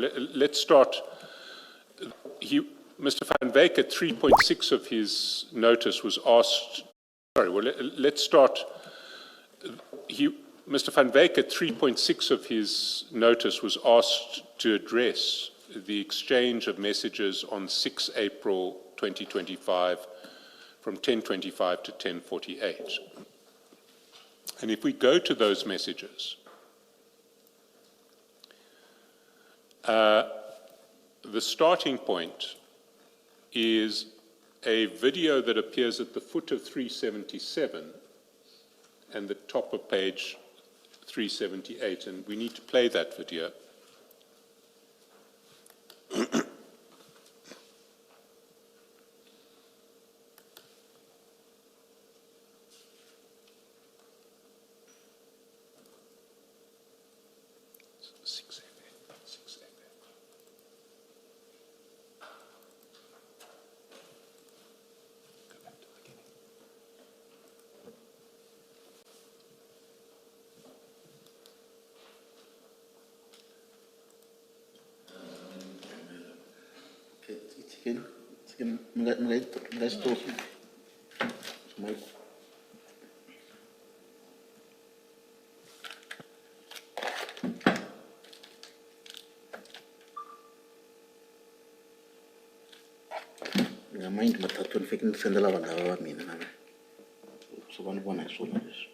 Let's start. Mr. Van Wyk at 3.6 of his notice was asked. Let's start. Mr. Van Wyk at 3.6 of his notice was asked to address the exchange of messages on 6 April 2025 from 10:25 to 10:48. And if we go to those messages, the starting point is a video that appears at the foot of 377 and the top of page 378, and we need to play that video. Let's talk. Mind matatu nifike sendela wala wa mina na so wanibona isona leso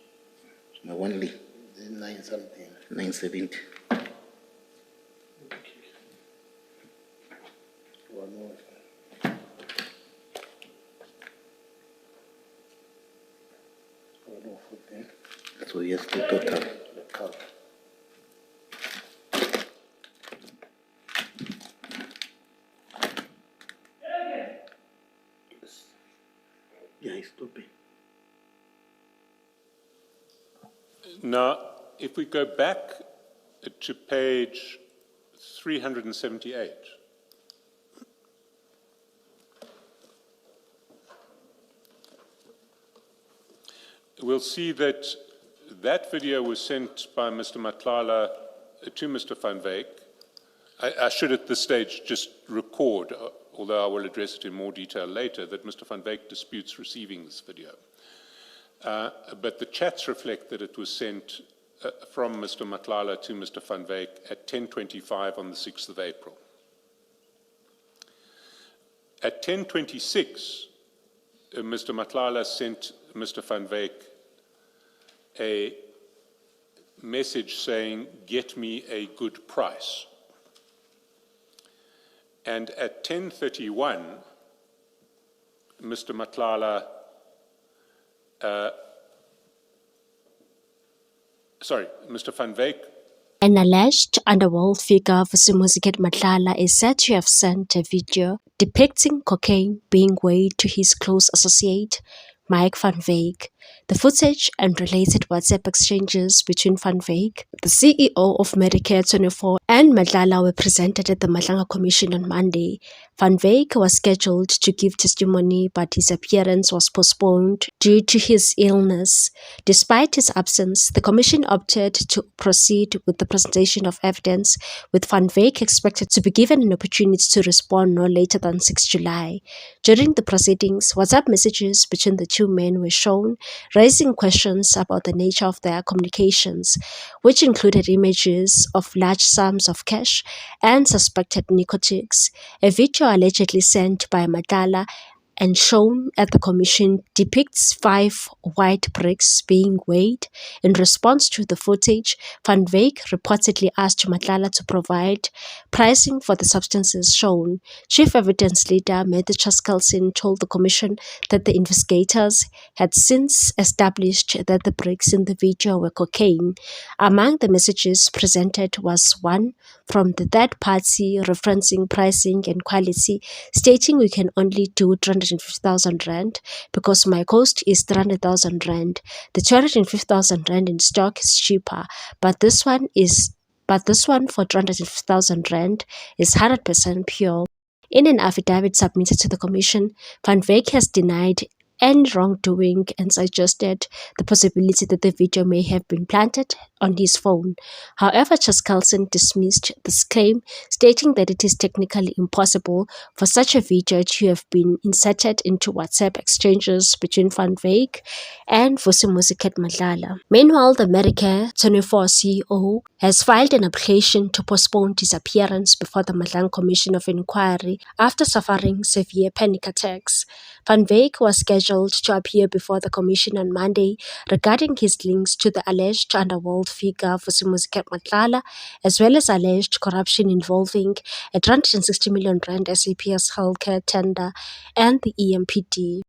na only 9 something 970 so yes the total Now, if we go back to page 378, we'll see that that video was sent by Mr. Matlala to Mr. Van Wyk. I should at this stage just record, although I will address it in more detail later, that Mr. Van Wyk disputes receiving this video. But the chats reflect that it was sent from Mr. Matlala to Mr. Van Wyk at 10:25 on the 6th of April. At 10:26, Mr. Matlala sent Mr. Van Wyk a message saying, "Get me a good price." And at 10:31, Mr. Matlala Mr. Van Wyk. An alleged underworld figure, Vusimuziket Matlala, is said to have sent a video depicting cocaine being weighed to his close associate, Mike Van Wyk. The footage and related WhatsApp exchanges between Van Wyk, the CEO of Medicare 24, and Matlala were presented at the Matlanga Commission on Monday. Van Wyk was scheduled to give testimony, but his appearance was postponed due to his illness. Despite his absence, the Commission opted to proceed with the presentation of evidence, with Van Wyk expected to be given an opportunity to respond no later than 6 July. During the proceedings, WhatsApp messages between the two men were shown, raising questions about the nature of their communications, which included images of large sums of cash and suspected narcotics. A video allegedly sent by Matlala and shown at the commission depicts 5 white bricks being weighed. In response to the footage, Van Wyk reportedly asked Matlala to provide pricing for the substances shown. Chief Evidence Leader Matthew Chaskalson told the commission that the investigators had since established that the bricks in the video were cocaine. Among the messages presented was one from the third party referencing pricing and quality, stating, "We can only do 350,000 rand because my cost is 300,000 rand. The 250,000 rand in stock is cheaper, but this one for 350,000 rand is 100% pure." In an affidavit submitted to the commission, Van Wyk has denied any wrongdoing and suggested the possibility that the video may have been planted on his phone. However, Chaskalson dismissed this claim, stating that it is technically impossible for such a video to have been inserted into WhatsApp exchanges between Van Wyk and Vusimuzi Madlala. Meanwhile, the Medicare 24 CEO has filed an application to postpone his appearance before the Madlang Commission of Inquiry after suffering severe panic attacks. Van Wyk was scheduled to appear before the commission on Monday regarding his links to the alleged underworld figure Vusimuzi Madlala, as well as alleged corruption involving a 360 million rand SAPS healthcare tender and the EMPD.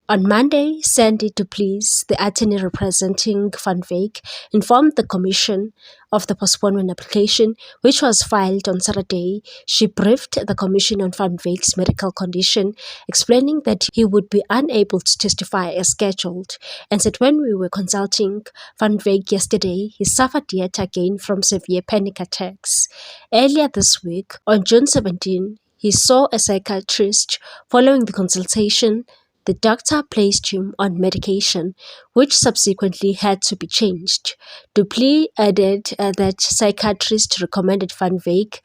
On Monday, Sandy Duplessis, the attorney representing Van Wyk, informed the commission of the postponement application, which was filed on Saturday. She briefed the commission on Van Wyk's medical condition, explaining that he would be unable to testify as scheduled, and said when we were consulting Van Wyk yesterday, he suffered yet again from severe panic attacks. Earlier this week, on June 17, he saw a psychiatrist. Following the consultation, the doctor placed him on medication, which subsequently had to be changed. Duplessis added that psychiatrist recommended Van Wyk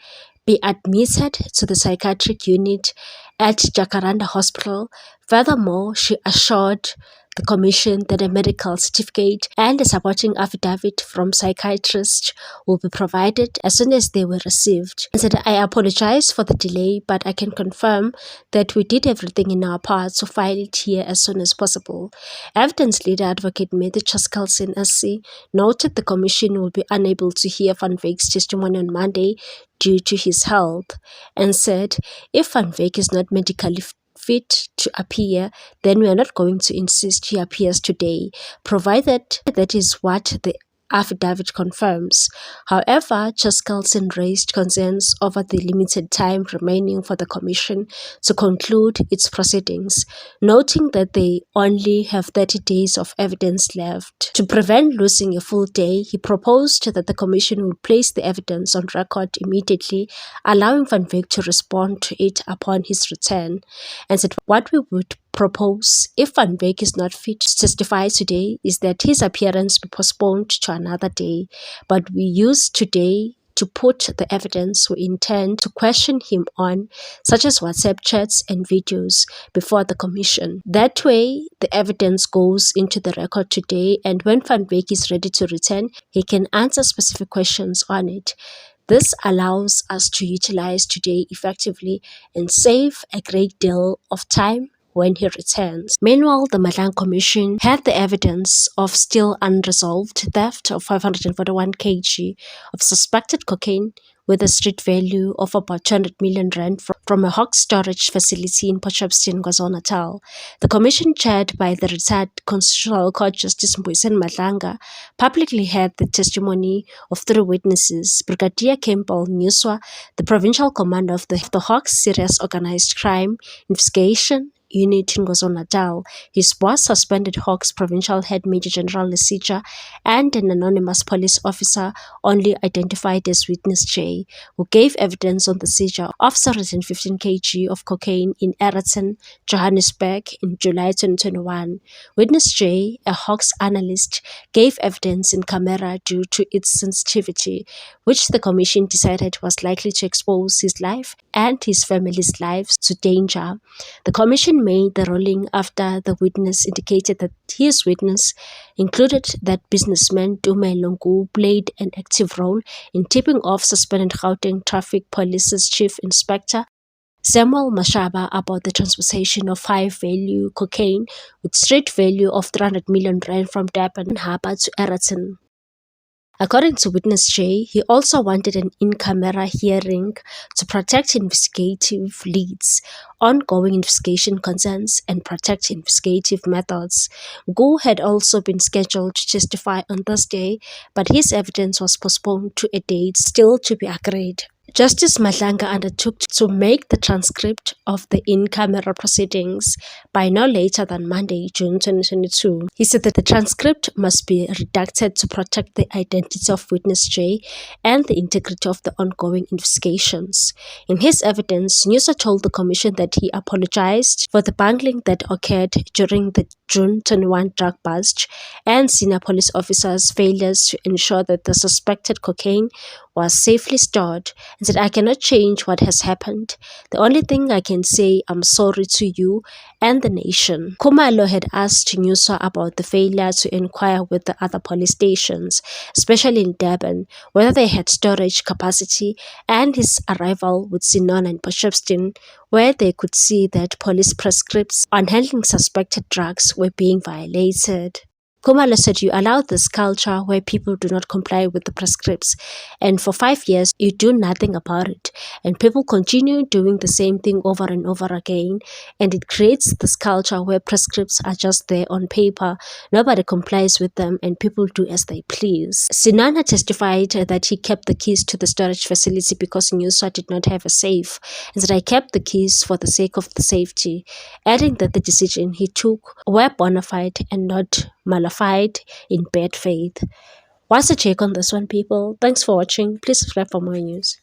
be admitted to the psychiatric unit at Jacaranda Hospital. Furthermore, she assured the commission that a medical certificate and a supporting affidavit from psychiatrist will be provided as soon as they were received. And said, I apologize for the delay, but I can confirm that we did everything in our part to file it here as soon as possible. Evidence leader Advocate Matthew Chaskalson SC noted the commission will be unable to hear Van Wyk's testimony on Monday due to his health, and said if Van Wyk is not medically fit to appear, then we are not going to insist he appears today, provided that is what the affidavit confirms. However, Chaskalson raised concerns over the limited time remaining for the commission to conclude its proceedings, noting that they only have 30 days of evidence left. To prevent losing a full day, he proposed that the commission would place the evidence on record immediately, allowing Van Wyk to respond to it upon his return, and said what we would propose if Van Wyk is not fit to testify today is that his appearance be postponed to another day, but we use today to put the evidence we intend to question him on, such as WhatsApp chats and videos, before the commission. That way, the evidence goes into the record today, and when Van Wyk is ready to return, he can answer specific questions on it. This allows us to utilize today effectively and save a great deal of time when he returns. Meanwhile, the Madlang Commission had the evidence of still unresolved theft of 541 kg of suspected cocaine with a street value of about 200 million rand from a Hawks storage facility in Potchefstroom, KwaZulu-Natal. The commission, chaired by the retired Constitutional Court Justice Mbuyiseni Madlanga, publicly heard the testimony of 3 witnesses: Brigadier Campbell Nyuswa, the provincial commander of the Hawks Serious Organized Crime Investigation Unit in KwaZulu-Natal, his boss, suspended Hawks Provincial Head Major General Lesitja, and an anonymous police officer only identified as Witness J, who gave evidence on the seizure of 715 kg of cocaine in Ayrton, Johannesburg in July 2021. Witness J, a Hawks analyst, gave evidence in camera due to its sensitivity, which the commission decided was likely to expose his life and his family's lives to danger. The commission made the ruling after the witness indicated that his witness included that businessman Dume Lungu played an active role in tipping off suspended Gauteng Traffic Police's Chief Inspector Samuel Mashaba about the transportation of high-value cocaine with street value of 300 million rand from Durban Harbour to Ayrton. According to Witness J, he also wanted an in-camera hearing to protect investigative leads, ongoing investigation concerns, and protect investigative methods. Ngu had also been scheduled to testify on Thursday, but his evidence was postponed to a date still to be agreed. Justice Madlanga undertook to make the transcript of the in-camera proceedings by no later than Monday, June 2022. He said that the transcript must be redacted to protect the identity of witness J and the integrity of the ongoing investigations. In his evidence, Nyusa told the commission that he apologized for the bungling that occurred during the June 21 drug bust and senior police officers' failures to ensure that the suspected cocaine was safely stored, and said, "I cannot change what has happened. The only thing I can say, I'm sorry to you and the nation." Khumalo had asked Nyusa about the failure to inquire with the other police stations, especially in Durban, whether they had storage capacity, and his arrival with Sinon and Bishopston, where they could see that police prescripts on handling suspected drugs were being violated. Khumalo said, "You allow this culture where people do not comply with the prescripts, and for 5 years you do nothing about it, and people continue doing the same thing over and over again, and it creates this culture where prescripts are just there on paper, nobody complies with them, and people do as they please." Sinana testified that he kept the keys to the storage facility because Nyusa did not have a safe, and said, "I kept the keys for the sake of the safety," adding that the decision he took were bona fide and not malafide in bad faith. What's the take on this one, people? Thanks for watching. Please subscribe for more news.